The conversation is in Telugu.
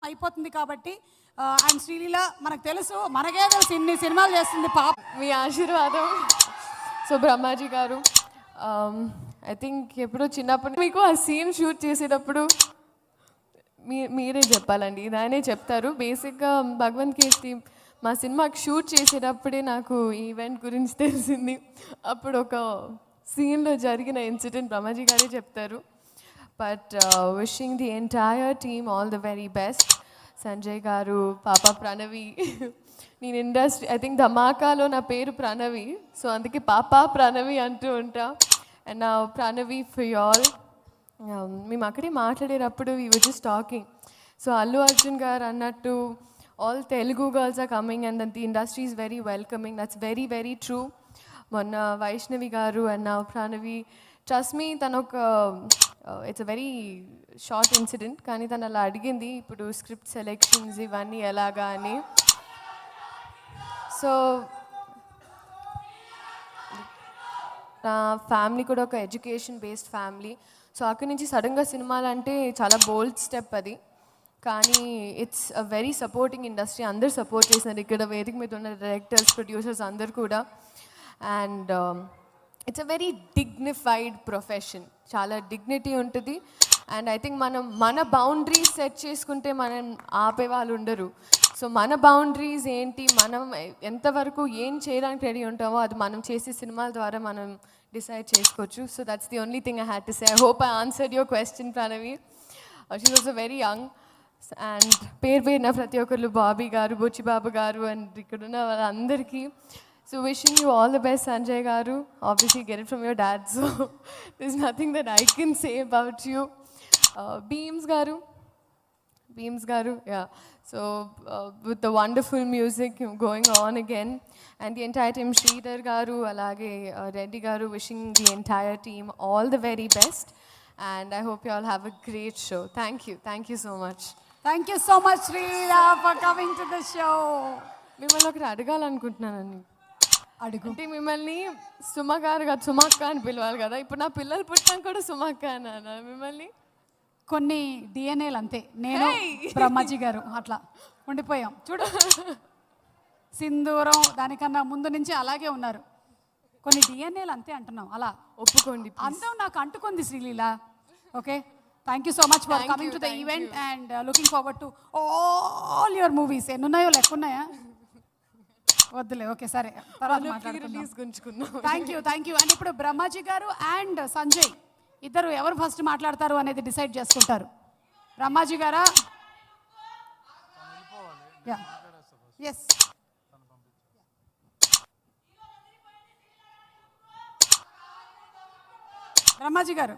అయిపోతుంది కాబట్టి అండ్ శ్రీలీల మనకు తెలుసు, మనకే తెలుసు ఇన్ని సినిమాలు చేస్తుంది పాప. మీ ఆశీర్వాదం. సో బ్రహ్మాజీ గారు, ఐ థింక్ ఎప్పుడో చిన్నప్పుడు మీకు ఆ సీన్ షూట్ చేసేటప్పుడు మీరే చెప్పాలండి, ఇదానే చెప్తారు. బేసిక్గా భగవంత్ కేస్తి మా సినిమాకి షూట్ చేసేటప్పుడే నాకు ఈవెంట్ గురించి తెలిసింది. అప్పుడు ఒక సీన్లో జరిగిన ఇన్సిడెంట్ బ్రహ్మాజీ గారే చెప్తారు. But wishing the entire team all the very best. Sanjay గారు, పాప ప్రణవి, నేను ఇండస్ట్రీ ఐ థింక్ ధమాకాలో నా పేరు ప్రణవి, సో అందుకే పాప ప్రణవి అంటూ ఉంటా. అండ్ నా ప్రణవి ఫర్ ఆల్. మేము అక్కడే మాట్లాడేటప్పుడు we were just talking. So Allu Arjun గారు అన్నట్టు all Telugu girls are coming and then the industry is very welcoming. That's very, very true. Monna Vaishnavi garu and now Pranavi, trust me, tanoka it's a very short incident kani tana ala adigindi ippudu script selections ivanni elaga ani. So na family kuda oka education based family. So akkadi nunchi sudden ga cinemalu ante chala bold step adi, కానీ it's a very supporting industry. అందరు సపోర్ట్ చేసినారు ఇక్కడ వేదిక మీద ఉన్న డైరెక్టర్స్, ప్రొడ్యూసర్స్ అందరు కూడా. And it's a very dignified profession, చాలా డిగ్నిటీ ఉంటుంది. అండ్ ఐ థింక్ మనం మన బౌండరీస్ సెట్ చేసుకుంటే మనం ఆపే వాళ్ళు ఉండరు. సో మన బౌండరీస్ ఏంటి, మనం ఎంతవరకు ఏం చేయడానికి రెడీ ఉంటామో అది మనం చేసే సినిమాల ద్వారా మనం డిసైడ్ చేసుకోవచ్చు. So that's the only thing I had to say. I hope I answered your question Pranavi. She was a very young. And పేరున ప్రతి ఒక్కరు, బాబీ గారు, బుచ్చిబాబు గారు అండ్ ఇక్కడున్న వాళ్ళందరికీ. So wishing you all the best Sanjay garu. Obviously get it from your dad, so this nothing that I can say about you. Bheems garu, yeah. So with the wonderful music going on again, and the entire team, Sreedhar garu, alage Reddy garu, wishing the entire team all the very best. And I hope you all have a great show. Thank you so much. Thank you so much Sreelela for coming to the show. మిమ్మల్ని ఒకటి అడగాలనుకుంటున్నానండి. అడుగుంటే మిమ్మల్ని సుమ గారు కాదు సుమక్క అని పిలవాలి కదా. ఇప్పుడు నా పిల్లలు పుట్టినాక కూడా సుమక్క అన్నా మిమ్మల్ని. కొన్ని డిఎన్ఏలు అంతే, నేను బ్రహ్మాజీ గారు అట్లా ఉండిపోయాం చూడు. సింధూరం దానికన్నా ముందు నుంచి అలాగే ఉన్నారు. కొన్ని డిఎన్ఏలు అంతే అంటున్నాం, అలా ఒప్పుకోండి. అందం నాకు అంటుకుంది Sreeleela. Okay, thank you so much for coming to the event and looking forward to all your movies. ఎన్ని ఉన్నాయో లెక్కున్నాయా? వద్దులే, ఓకే సరే తర్వాత మాట్లాడుకుందాం. Thank you. అండ్ ఇప్పుడు బ్రహ్మాజీ గారు అండ్ సంజయ్ ఇద్దరు ఎవరు ఫస్ట్ మాట్లాడతారు అనేది డిసైడ్ చేసుకుంటారు. బ్రహ్మాజీ గారా? ఎస్, బ్రహ్మాజీ గారు.